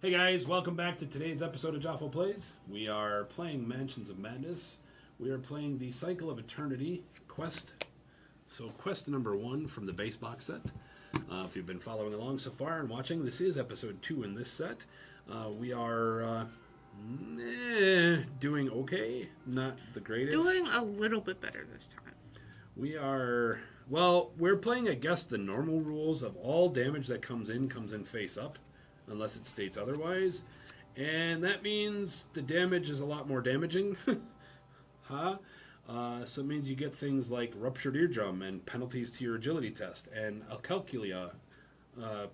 Hey guys, welcome back to today's episode of Jafo Plays. We are playing Mansions of Madness. We are playing the Cycle of Eternity quest. So quest number 1 from the base box set. If you've been following along so far and watching, this is episode 2 in this set. We are doing okay, not the greatest. Doing a little bit better this time. We are, well, we're playing, I guess, the normal rules of all damage that comes in face up, unless it states otherwise. And that means the damage is a lot more damaging. Huh? So it means you get things like ruptured eardrum and penalties to your agility test, and alcalculia,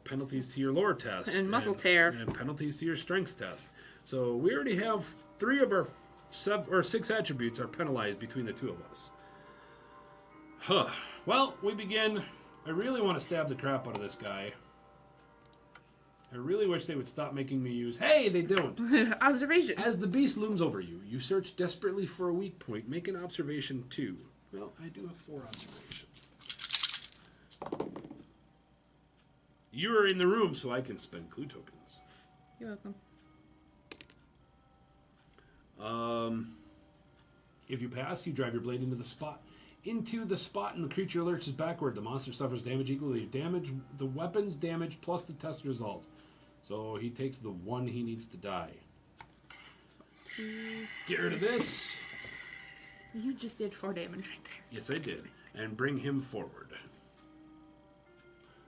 penalties to your lore test, and muscle tear, and penalties to your strength test. So we already have 3 of our 6 attributes are penalized between the 2 of us. Huh. Well, we begin. I really want to stab the crap out of this guy. I really wish they would stop making me use... Hey, they don't. Observation. As the beast looms over you, you search desperately for a weak point. Make an observation 2. Well, I do have 4 observations. You are in the room, so I can spend clue tokens. You're welcome. If you pass, you drive your blade into the spot, and the creature lurches backward. The monster suffers damage equal to the weapon's damage plus the test result. So he takes the 1 he needs to die. Get rid of this. You just did 4 damage right there. Yes, I did. And bring him forward.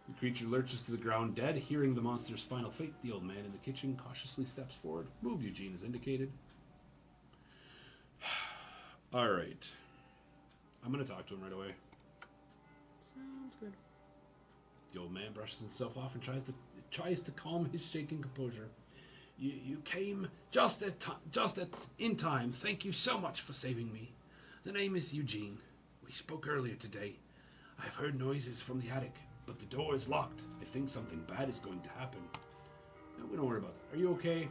The creature lurches to the ground dead. Hearing the monster's final fate, the old man in the kitchen cautiously steps forward. Move, Eugene, as indicated. All right. I'm going to talk to him right away. Sounds good. The old man brushes himself off and tries to calm his shaking composure. You came just in time. Thank you so much for saving me. The name is Eugene. We spoke earlier today. I've heard noises from the attic, but the door is locked. I think something bad is going to happen. No, we don't worry about that. Are you okay?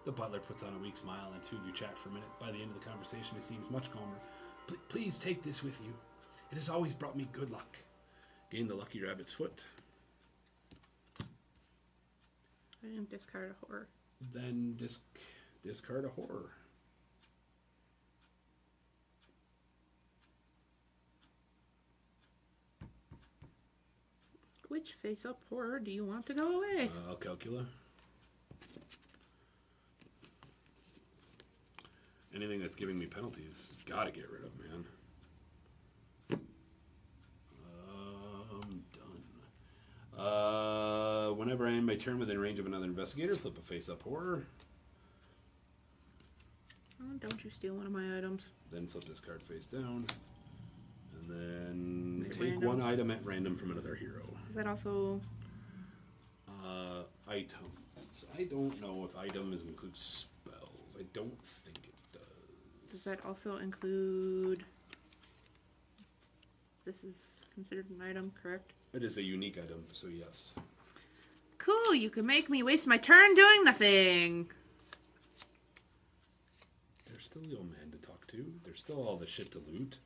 The butler puts on a weak smile, and 2 of you chat for a minute. By the end of the conversation, he seems much calmer. Please take this with you. It has always brought me good luck. Gain the lucky rabbit's foot. I didn't discard a horror. Then discard a horror. Which face-up horror do you want to go away? Calcula. Anything that's giving me penalties, gotta get rid of, man. Done. Whenever I end my turn within range of another investigator, flip a face-up horror. Oh, don't you steal one of my items. Then flip this card face down. And then take random. 1 item at random from another hero. Is that also... Items. I don't know if items include spells. I don't think it does. Does that also include... This is considered an item, correct? It is a unique item, so yes. Cool, you can make me waste my turn doing nothing. There's still the old man to talk to. There's still all the shit to loot.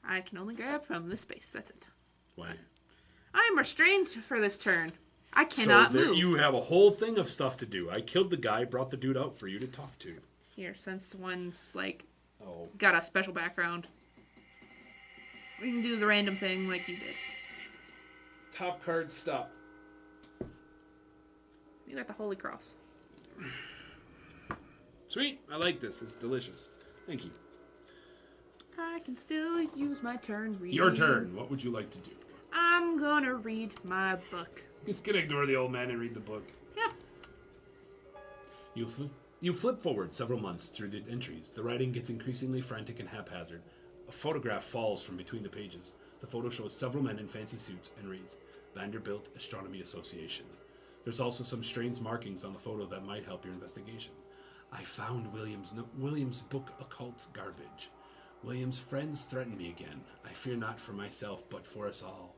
I can only grab from this space, that's it. Why? I'm restrained for this turn. I cannot move. You have a whole thing of stuff to do. I killed the guy, brought the dude out for you to talk to. Here, since one's, like, Oh. got a special background, we can do the random thing like you did. Top card, stop. You got the Holy Cross. Sweet. I like this. It's delicious. Thank you. I can still use my turn reading. Your turn. What would you like to do? I'm gonna read my book. Just gonna ignore the old man and read the book. Yeah. You flip forward several months through the entries. The writing gets increasingly frantic and haphazard. A photograph falls from between the pages. The photo shows several men in fancy suits and reads, Vanderbilt Astronomy Association. There's also some strange markings on the photo that might help your investigation. I found William's book occult garbage. William's friends threaten me again. I fear not for myself, but for us all.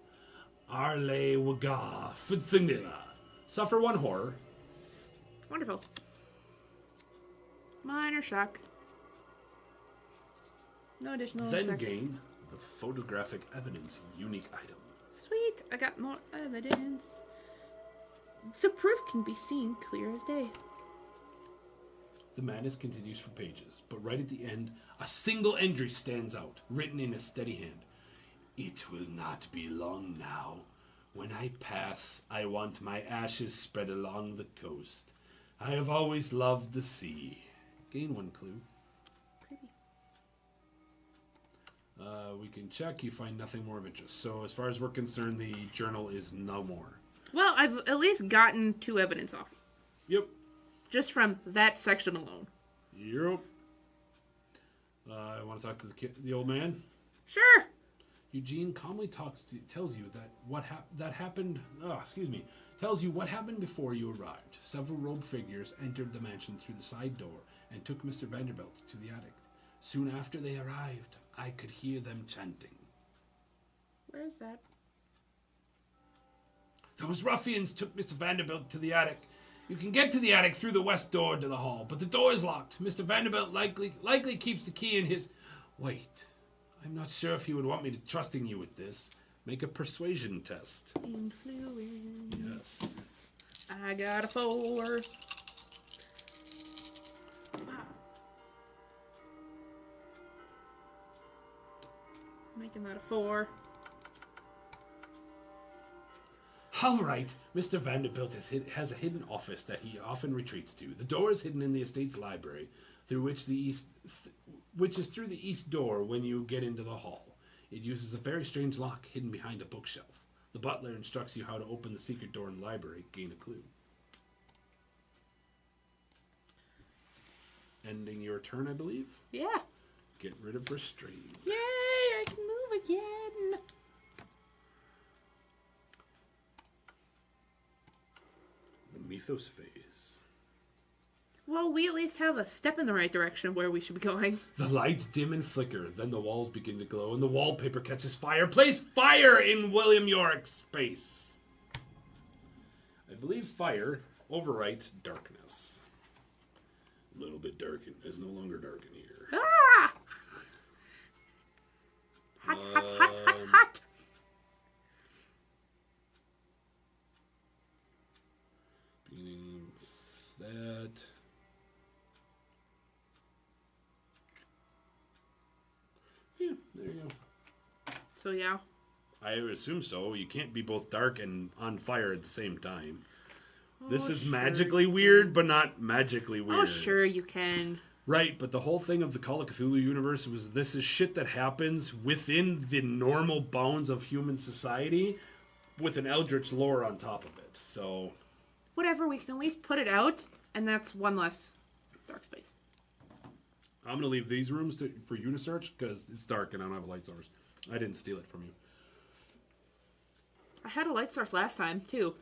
Arle Waga Futsinila. Suffer 1 horror. Wonderful. Minor shock. No additional Then effect. gain the photographic evidence unique item. Sweet, I got more evidence. The proof can be seen clear as day. The madness continues for pages, but right at the end, a single entry stands out, written in a steady hand. It will not be long now. When I pass, I want my ashes spread along the coast. I have always loved the sea. Gain 1 clue. Creepy. We can check. You find nothing more of interest. So as far as we're concerned, the journal is no more. Well, I've at least gotten 2 evidence off. Yep. Just from that section alone. Yep. I want to talk to the old man. Sure. Eugene calmly tells you that tells you what happened before you arrived. Several robed figures entered the mansion through the side door and took Mr. Vanderbilt to the attic. Soon after they arrived, I could hear them chanting. Where is that? Those ruffians took Mr. Vanderbilt to the attic. You can get to the attic through the west door to the hall, but the door is locked. Mr. Vanderbilt likely keeps the key in his... Wait. I'm not sure if you would want me to trusting you with this. Make a persuasion test. Influence. Yes. I got a 4. Wow. Making that a 4. All right. Mr. Vanderbilt has a hidden office that he often retreats to. The door is hidden in the estate's library, which is through the east door when you get into the hall. It uses a very strange lock hidden behind a bookshelf. The butler instructs you how to open the secret door in the library. Gain a clue. Ending your turn, I believe. Yeah. Get rid of restraint. Yay! I can move again. The mythos phase. Well, we at least have a step in the right direction of where we should be going. The lights dim and flicker, then the walls begin to glow, and the wallpaper catches fire. Place fire in William York's space. I believe fire overwrites darkness. A little bit dark. It's no longer dark in here. Ah! Hot, hot, hot, hot, hot. Beginning that. Yeah, there you go. So, yeah. I would assume so. You can't be both dark and on fire at the same time. This is sure magically you weird, can. but not magically weird. Oh, sure you can. Right, but the whole thing of the Call of Cthulhu universe was this is shit that happens within the normal bounds of human society with an eldritch lore on top of it. So, Whatever, we can at least put it out, and that's one less dark space. I'm going to leave these rooms for you to search because it's dark and I don't have a light source. I didn't steal it from you. I had a light source last time, too.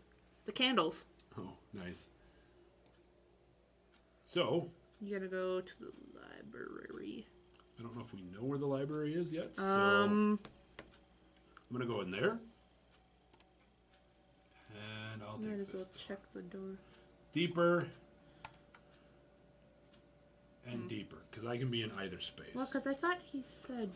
The candles. Oh, nice. So, You gotta go to the library. I don't know if we know where the library is yet, so I'm going to go in there. And I'll Might take as this well door. check the door. Deeper and deeper, because I can be in either space. Well, because I thought he said...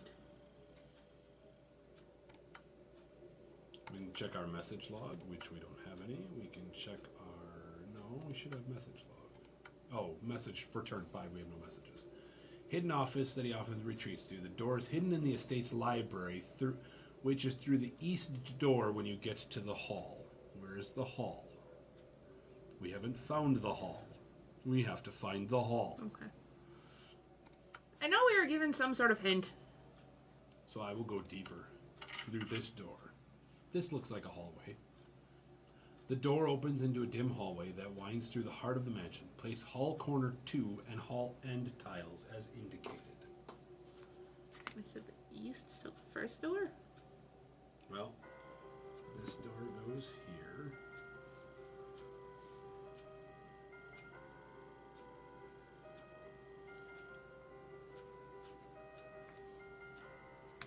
We can check our message log, which we don't have any. We can check our... No, we should have message log. Oh, message for turn 5, we have no messages. Hidden office that he often retreats to. The door is hidden in the estate's library, which is through the east door when you get to the hall. Where is the hall? We haven't found the hall. We have to find the hall. Okay. I know we were given some sort of hint. So I will go deeper through this door. This looks like a hallway. The door opens into a dim hallway that winds through the heart of the mansion. Place hall corner 2 and hall end tiles as indicated. I said the east, so the first door? Well, this door goes here.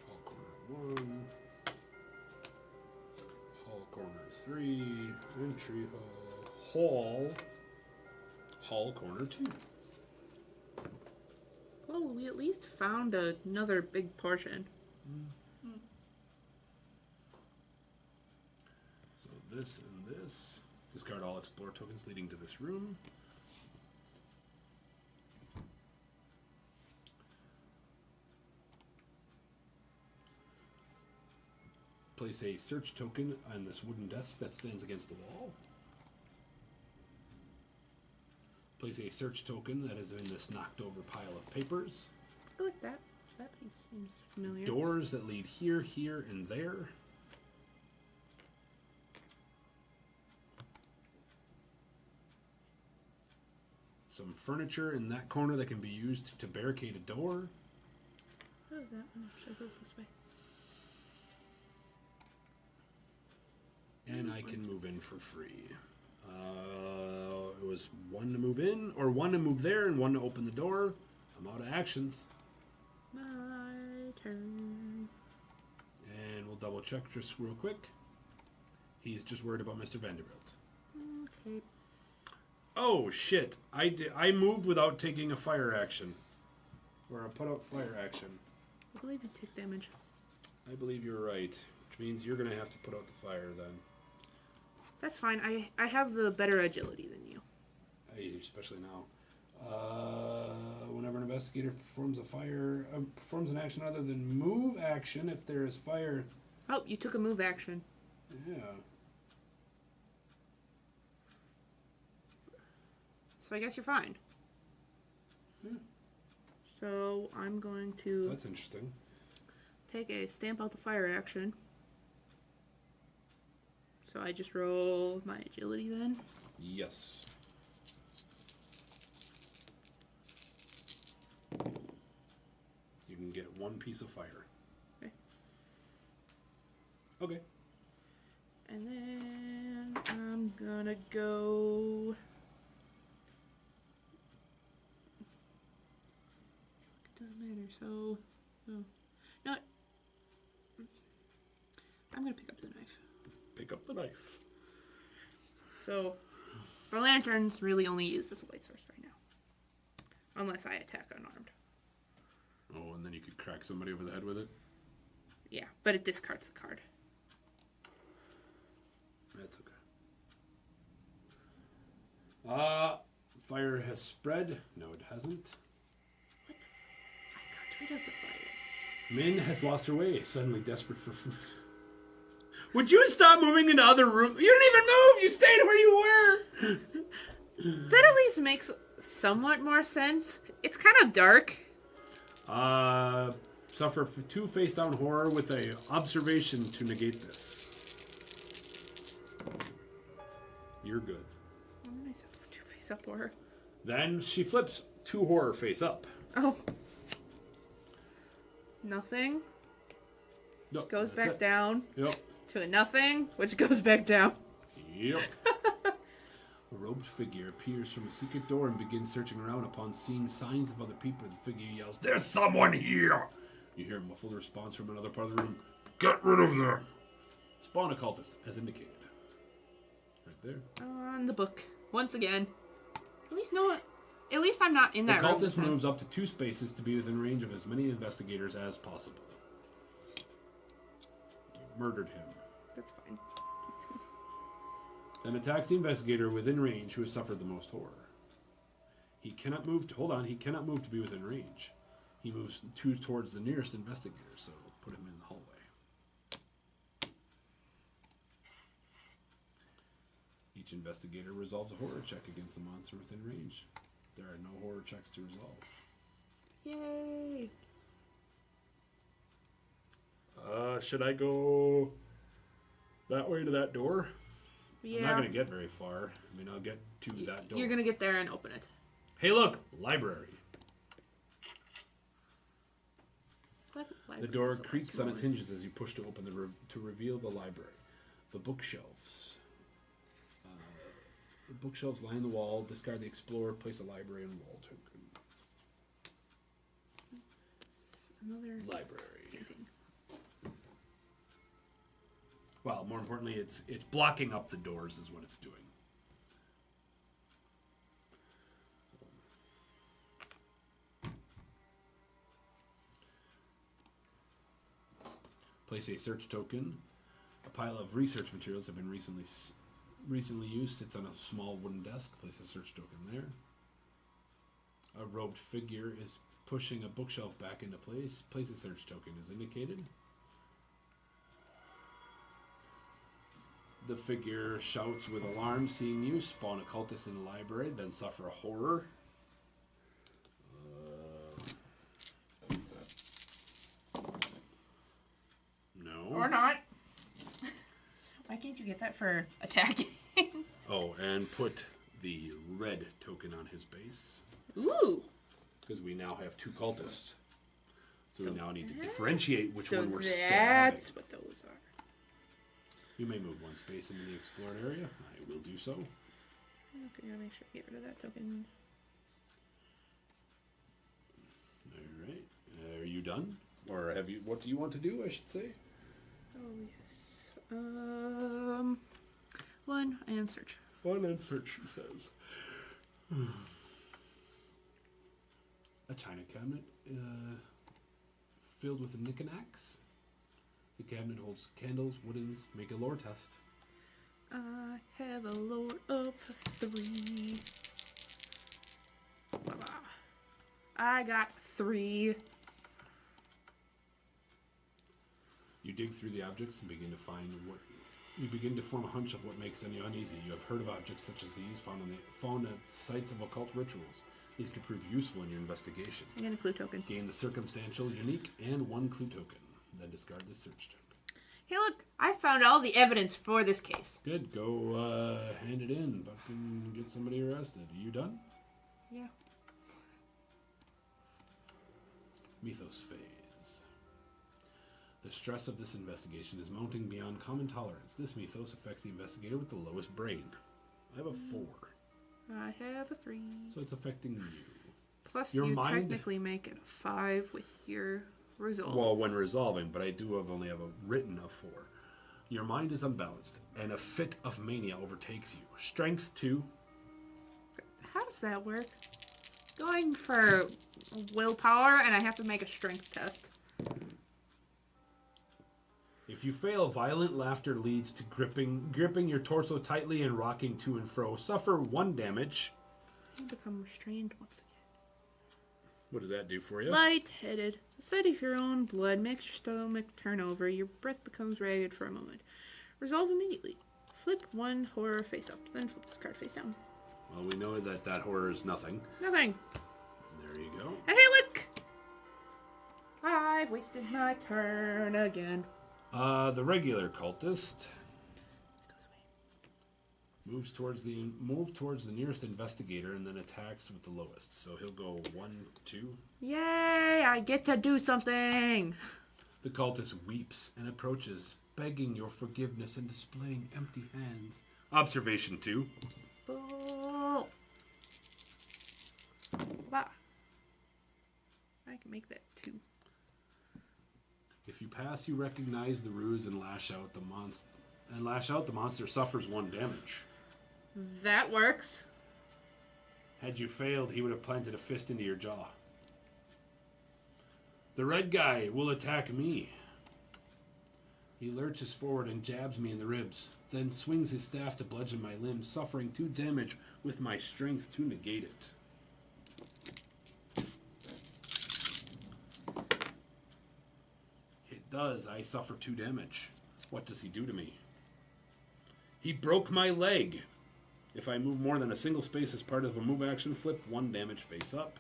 Hall corner 1. Hall corner 3. Entry hall. Hall corner 2. Well, we at least found another big portion. So this and this. Discard all explore tokens leading to this room. Place a search token on this wooden desk that stands against the wall. Place a search token that is in this knocked over pile of papers. I like that. That piece seems familiar. Doors that lead here, here, and there. Some furniture in that corner that can be used to barricade a door. Oh, that one actually goes this way. And I can move in for free. It was one to move in, or one to move there, and one to open the door. I'm out of actions. My turn. And we'll double check just real quick. He's just worried about Mr. Vanderbilt. Okay. Oh shit! I moved without taking a fire action, or a put out fire action. I believe you take damage. I believe you're right, which means you're gonna have to put out the fire then. That's fine. I have the better agility than you. Especially now. Whenever an investigator performs performs an action other than move action, if there is fire. Oh, you took a move action. Yeah. So I guess you're fine. Hmm. So I'm going to That's interesting. take a stamp out the fire action. So I just roll my agility then. Yes. You can get one piece of fire. Okay. Okay. And then I'm gonna go. It doesn't matter. So, no. No. I'm gonna pick up the knife. Pick up the knife. So, the lantern's really only used as a light source right now, unless I attack unarmed. Oh, and then you could crack somebody over the head with it? Yeah, but it discards the card. That's okay. Fire has spread. No, it hasn't. What the fuck? I got rid of the fire. Min has lost her way, suddenly desperate for food. Would you stop moving into other rooms? You didn't even move! You stayed where you were! That at least makes somewhat more sense. It's kind of dark. Suffer 2 face-down horror with a observation to negate this. You're good. Why did I suffer 2 face-up horror? Then she flips 2 horror face-up. Oh. Nothing. Nope, Goes that's back it. down. Yep. To a nothing, which goes back down. Yep. A robed figure appears from a secret door and begins searching around. Upon seeing signs of other people, the figure yells, "There's someone here!" You hear a muffled response from another part of the room. "Get rid of them!" Spawn occultist, as indicated. Right there. On the book. Once again. At least I'm not in The that room. occultist moves up to 2 spaces to be within range of as many investigators as possible. You murdered him. That's fine. Then attacks the investigator within range who has suffered the most horror. He cannot move he cannot move to be within range. He moves 2 towards the nearest investigator, so put him in the hallway. Each investigator resolves a horror check against the monster within range. There are no horror checks to resolve. Yay! Should I go that way to that door? Yeah. I'm not going to get very far. I mean, I'll get to that door. You're gonna get there and open it. Hey, look! Library. The door Libraries are creaks on its smaller. hinges as you push to open to reveal the library. The bookshelves. The bookshelves line the wall. Discard the explorer. Place a library and wall token. Another Library. painting. Well, more importantly, it's blocking up the doors is what it's doing. Place a search token. A pile of research materials have been recently recently used, sits on a small wooden desk. Place a search token there. A robed figure is pushing a bookshelf back into place. Place a search token is indicated. The figure shouts with alarm, seeing you. Spawn a cultist in the library, then suffer a horror. No. Or not. Why can't you get that for attacking? Oh, and put the red token on his base. Ooh. Because we now have 2 cultists. So we now need to that- differentiate which one we're stabbing. That's what those are. You may move 1 space into the explored area. I will do so. Okay, gotta make sure I get rid of that token. Alright. Are you done? Or have you? What do you want to do, I should say? Oh, yes. 1 and search. 1 and search, she says. A china cabinet filled with knickknacks. The cabinet holds candles, woodens. Make a lore test. I have a lore of 3. I got 3. You dig through the objects and begin to find what. You begin to form a hunch of what makes any uneasy. You have heard of objects such as these found at sites of occult rituals. These could prove useful in your investigation. I get a clue token. Gain the circumstantial, unique, and 1 clue token. Then discard the search token. Hey, look! I found all the evidence for this case. Good. Go hand it in. Fucking get somebody arrested. Are you done? Yeah. Mythos phase. The stress of this investigation is mounting beyond common tolerance. This mythos affects the investigator with the lowest brain. I have a 4. I have a 3. So it's affecting you. Plus, Your you mind- technically make it a 5 with your resolve. Well, when resolving, but I do only have a written of 4. Your mind is unbalanced, and a fit of mania overtakes you. Strength 2. How does that work? Going for willpower, and I have to make a strength test. If you fail, violent laughter leads to gripping your torso tightly and rocking to and fro. Suffer 1 damage. You become restrained once again. What does that do for you? Lightheaded. The sight of your own blood makes your stomach turn over. Your breath becomes ragged for a moment. Resolve immediately. Flip 1 horror face up, then flip this card face down. Well, we know that horror is nothing. Nothing. There you go. And hey, look! I've wasted my turn again. The regular cultist It goes away. moves towards the nearest investigator and then attacks with the lowest. So he'll go 1, 2. Yay! I get to do something! The cultist weeps and approaches, begging your forgiveness and displaying empty hands. Observation 2. Bull. Wow. I can make that 2. If you pass, you recognize the ruse and lash out the monster. The monster suffers 1 damage. That works. Had you failed, he would have planted a fist into your jaw. The red guy will attack me. He lurches forward and jabs me in the ribs, then swings his staff to bludgeon my limbs, suffering 2 damage with my strength to negate it. It does. I suffer 2 damage. What does he do to me? He broke my leg. If I move more than a single space as part of a move action, flip 1 damage face up.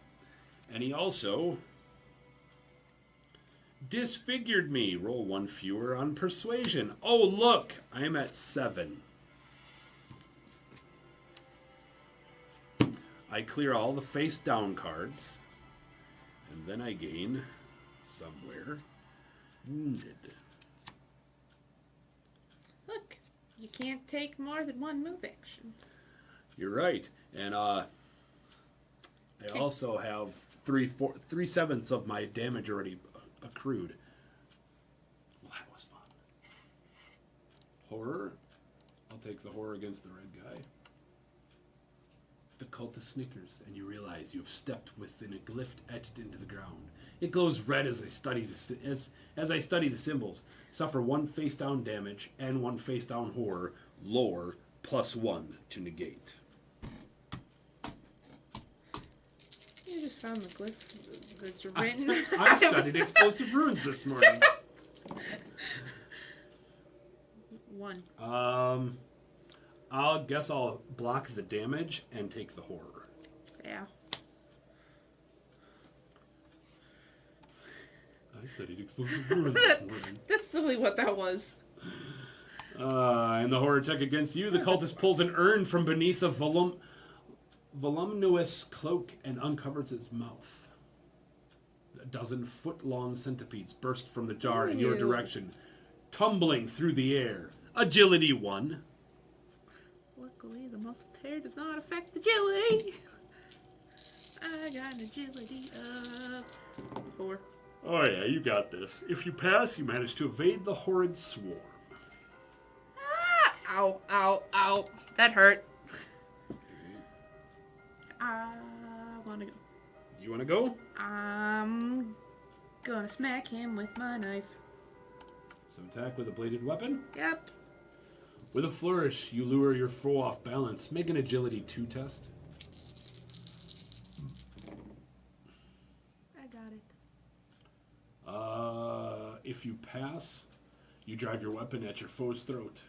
And he also disfigured me. Roll 1 fewer on persuasion. Oh, look! I am at 7. I clear all the face down cards. And then I gain somewhere wounded. Look, you can't take more than 1 move action. You're right. And I also have 3/7 of my damage already accrued. Well, that was fun. Horror. I'll take the horror against the red guy. The cultist snickers, and you realize you've stepped within a glyph etched into the ground. It glows red as I study the symbols. Suffer 1 face down damage and 1 face down horror. Lore +1 to negate. You just found the glyph that's written. I studied explosive runes this morning. 1. I'll block the damage and take the horror. Yeah. I studied explosive runes this morning. That's literally what that was. And the horror check against you, the cultist pulls an urn from beneath a voluminous cloak and uncovers its mouth. A dozen foot-long centipedes burst from the jar in your direction, tumbling through the air. Agility 1. Luckily, the muscle tear does not affect agility. I got an agility of 4. Oh yeah, you got this. If you pass, you manage to evade the horrid swarm. Ah! Ow, ow, ow. That hurt. I want to go. You want to go? I'm gonna smack him with my knife. So attack with a bladed weapon. Yep. With a flourish, you lure your foe off balance. Make an agility 2 test. I got it. If you pass, you drive your weapon at your foe's throat.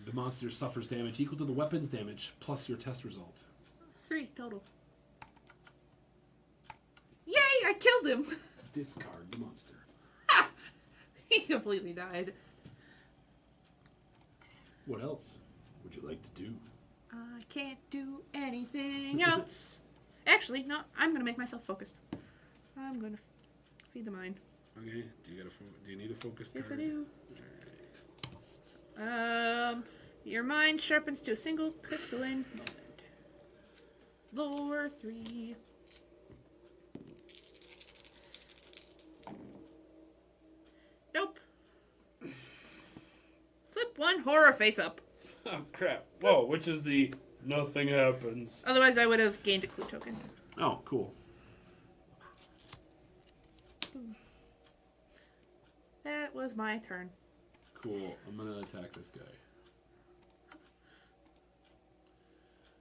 The monster suffers damage equal to the weapon's damage plus your test result. 3 total. Yay! I killed him. Discard the monster. He completely died. What else would you like to do? I can't do anything else. Actually, no. I'm gonna make myself focused. I'm gonna feed the mind. Okay. Do you need a focus card? Yes, I do. All right. Your mind sharpens to a single crystalline moment. Lore 3. Nope. Flip 1 horror face up. Oh crap! Whoa, which is the nothing happens. Otherwise, I would have gained a clue token. Oh, cool. That was my turn. Cool. I'm gonna attack this guy.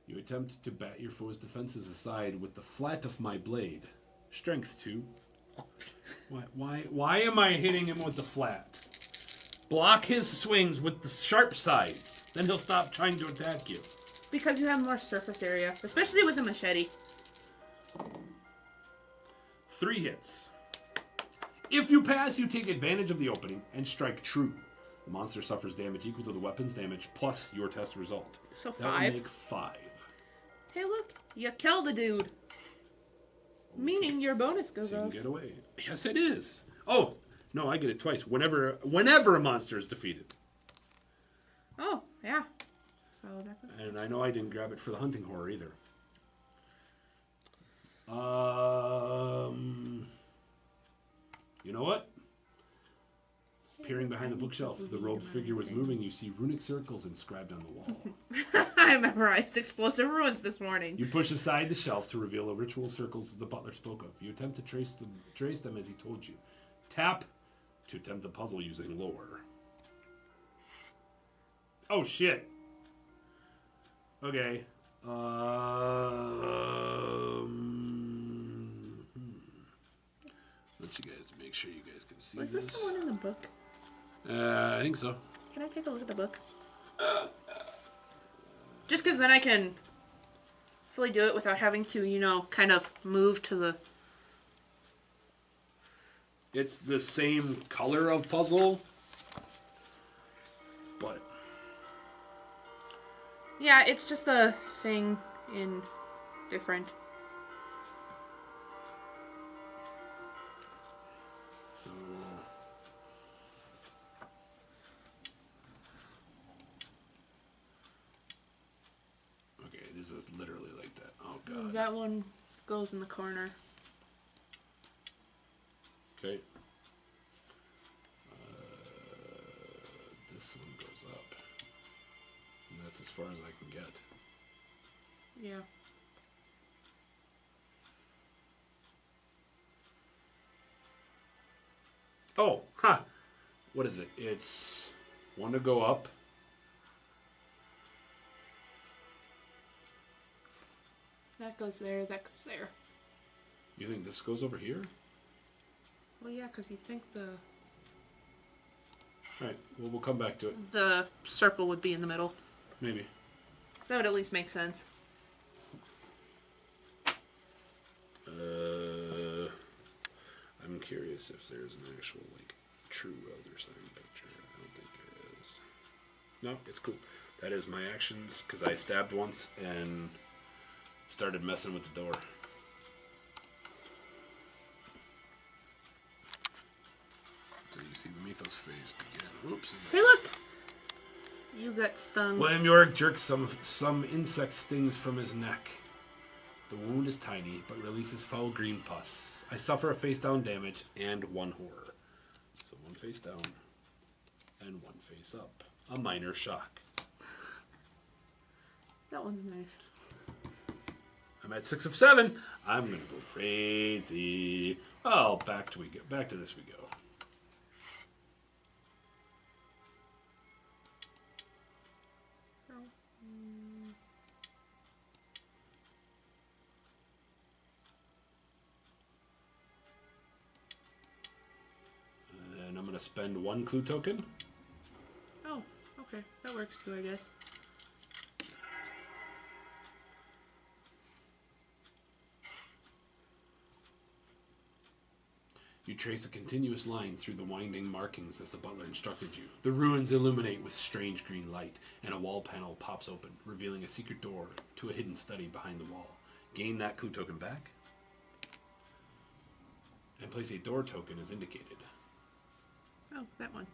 You attempt to bat your foe's defenses aside with the flat of my blade. Strength 2. Why am I hitting him with the flat? Block his swings with the sharp sides. Then he'll stop trying to attack you. Because you have more surface area, especially with the machete. 3 hits. If you pass, you take advantage of the opening and strike true. The monster suffers damage equal to the weapon's damage plus your test result. So That 5. would make 5. Hey, look, you killed the dude. Meaning your bonus goes So you can off. get away. Yes, it is. Oh, no, I get it twice. Whenever a monster is defeated. Oh, yeah. So that's it. And I know I didn't grab it for the hunting horror either. You know what? Peering behind the bookshelf, the robed figure was moving. You see runic circles inscribed on the wall. I memorized explosive ruins this morning. You push aside the shelf to reveal the ritual circles the butler spoke of. You attempt to trace them as he told you. Tap to attempt the puzzle using lore. Oh shit. Okay. Let you guys make sure you guys can see Was this the one in the book? I think so. Can I take a look at the book? Just because then I can fully do it without having to, kind of move to the... It's the same color of puzzle, but Yeah, it's just a thing in different... so okay, this is literally like that. Oh god. That one goes in the corner. Okay. This one goes up. And that's as far as I can get. Yeah. Oh, ha! What is it? It's one to go up. That goes there, that goes there. You think this goes over here? Well, yeah, because you think Alright, well, we'll come back to it. the circle would be in the middle. Maybe. That would at least make sense. I'm curious if there's an actual, like, true Elder Sign picture. I don't think there is. No, it's cool. That is my actions, because I stabbed once and started messing with the door. So you see the Mythos phase begin. Oops. Hey, look! You got stung. William York jerks some insect stings from his neck. The wound is tiny, but releases foul green pus. I suffer a face-down damage and 1 horror. So 1 face down and 1 face up. A minor shock. That one's nice. I'm at 6 of 7. I'm gonna go crazy. Oh, back to this we go. And I'm gonna spend 1 clue token. Oh, okay. That works too, I guess. You trace a continuous line through the winding markings as the butler instructed you. The ruins illuminate with strange green light, and a wall panel pops open, revealing a secret door to a hidden study behind the wall. Gain that clue token back, and place a door token as indicated. Oh, that one.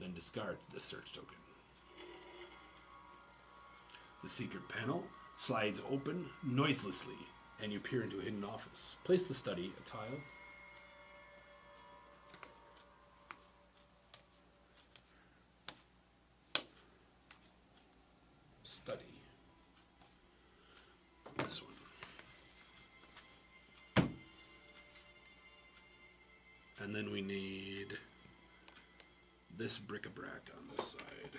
Then discard the search token. The secret panel slides open noiselessly, and you peer into a hidden office. Place the study, a tile. Study. This one. And then we need this bric-a-brac on this side.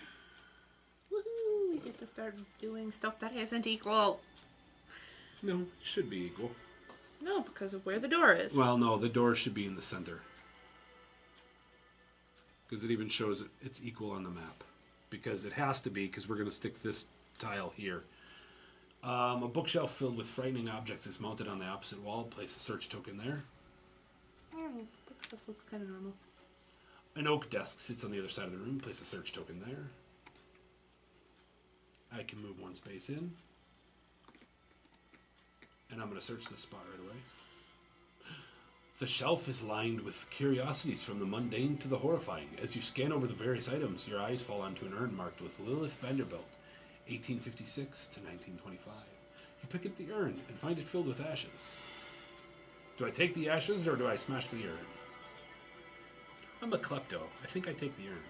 Woohoo! We get to start doing stuff that isn't equal. No, it should be equal. No, because of where the door is. Well, no, the door should be in the center. Because it even shows it's equal on the map. Because it has to be, because we're going to stick this tile here. A bookshelf filled with frightening objects is mounted on the opposite wall. Place a search token there. Bookshelf looks kind of normal. An oak desk sits on the other side of the room. Place a search token there. I can move 1 space in. And I'm going to search this spot right away. The shelf is lined with curiosities from the mundane to the horrifying. As you scan over the various items, your eyes fall onto an urn marked with Lilith Vanderbilt, 1856 to 1925. You pick up the urn and find it filled with ashes. Do I take the ashes or do I smash the urn? I'm a klepto. I think I take the urn.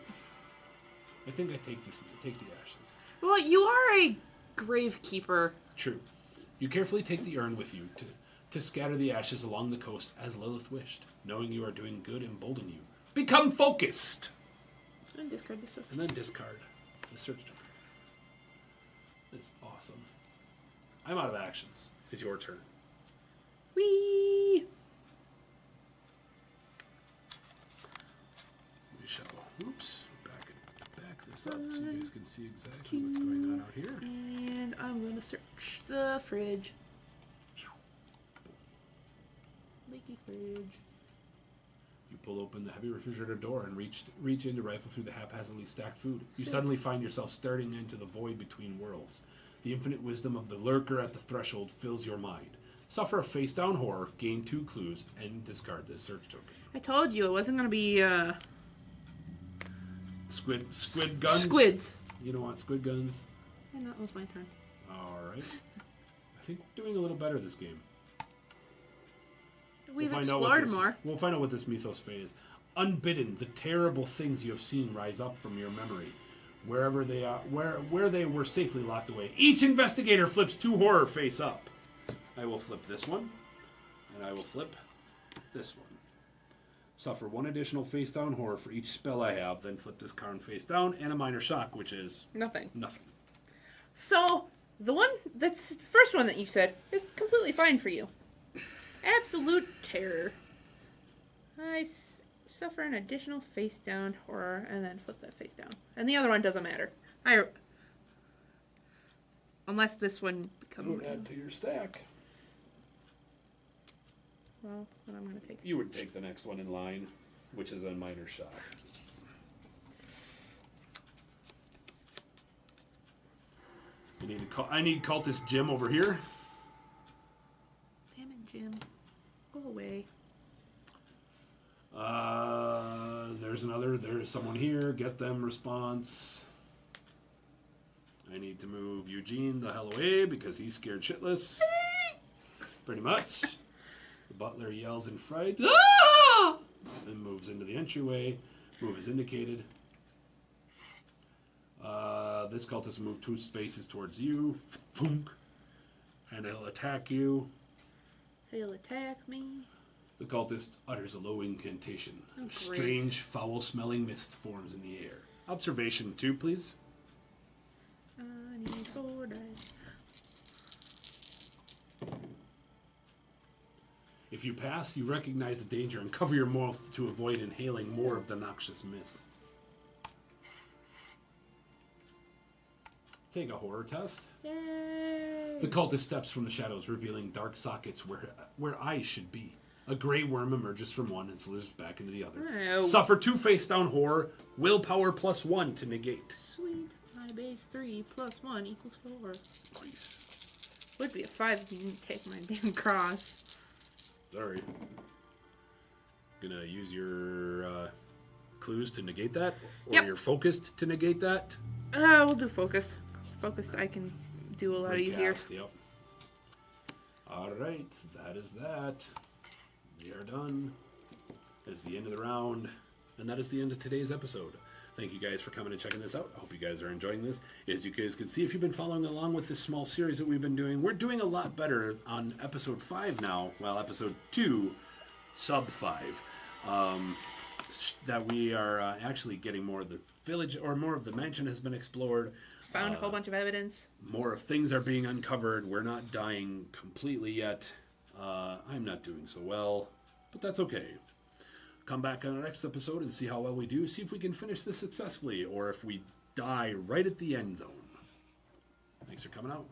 I think I take the ashes. Well, you are a gravekeeper. True. You carefully take the urn with you to scatter the ashes along the coast as Lilith wished. Knowing you are doing good embolden you. Become focused! And discard the search. And then discard the search token. That's awesome. I'm out of actions. It's your turn. Whee! We shall, oops, back this up so you guys can see exactly what's going on out here. And I'm going to search the fridge. Leaky fridge. You pull open the heavy refrigerator door and reach in to rifle through the haphazardly stacked food. You suddenly find yourself staring into the void between worlds. The infinite wisdom of the lurker at the threshold fills your mind. Suffer a face-down horror, gain 2 clues, and discard this search token. I told you it wasn't going to be, Squid guns? Squids. You don't want squid guns? And that was my turn. Alright. I think we're doing a little better this game. We've We'll explored more. We'll find out what this mythos phase is. Unbidden, the terrible things you have seen rise up from your memory. Wherever they are, where they were safely locked away. Each investigator flips 2 horror face up. I will flip this one. And I will flip this one. Suffer 1 additional face down horror for each spell I have. Then flip this card face down, and a minor shock, which is Nothing. nothing. So, the one that's first one that you said is completely fine for you. Absolute terror. I suffer an additional face down horror, and then flip that face down. And the other one doesn't matter. Unless this one becomes... Don't add to your stack. Well, then I'm going to take... You would take the next one in line, which is a minor shock. I need cultist Jim over here. Damn it, Jim. Go away. There's someone here. Get them response. I need to move Eugene the hell away because he's scared shitless. Pretty much. The butler yells in fright. Ah! Then moves into the entryway. Move is indicated. This cultist will move 2 spaces towards you. Funk. And he'll attack you. He'll attack me. The cultist utters a low incantation. Oh, A strange, foul-smelling mist forms in the air. Observation 2, please. I need 4 dice. If you pass, you recognize the danger and cover your mouth to avoid inhaling more of the noxious mist. Take a horror test. Yay! The cultist steps from the shadows, revealing dark sockets where eyes should be. A gray worm emerges from one and slithers back into the other. Oh. Suffer 2 face-down horror. Willpower +1 to negate. Sweet. My base 3 plus 1 equals 4. Nice. Would be a 5 if you didn't take my damn cross. Sorry. Gonna use your clues to negate that? Or Yep. your focused to negate that? We'll do focus. Focused I can do a lot easier. Recast, yep. Alright, that is that. We are done. That is the end of the round. And that is the end of today's episode. Thank you guys for coming and checking this out. I hope you guys are enjoying this. As you guys can see, if you've been following along with this small series that we've been doing, we're doing a lot better on episode 5 now. Well, episode 2, sub 5. That we are actually getting more of the village, or more of the mansion has been explored. Found a whole bunch of evidence. More things are being uncovered. We're not dying completely yet. I'm not doing so well, but that's okay. Come back on our next episode and see how well we do. See if we can finish this successfully, or if we die right at the end zone. Thanks for coming out.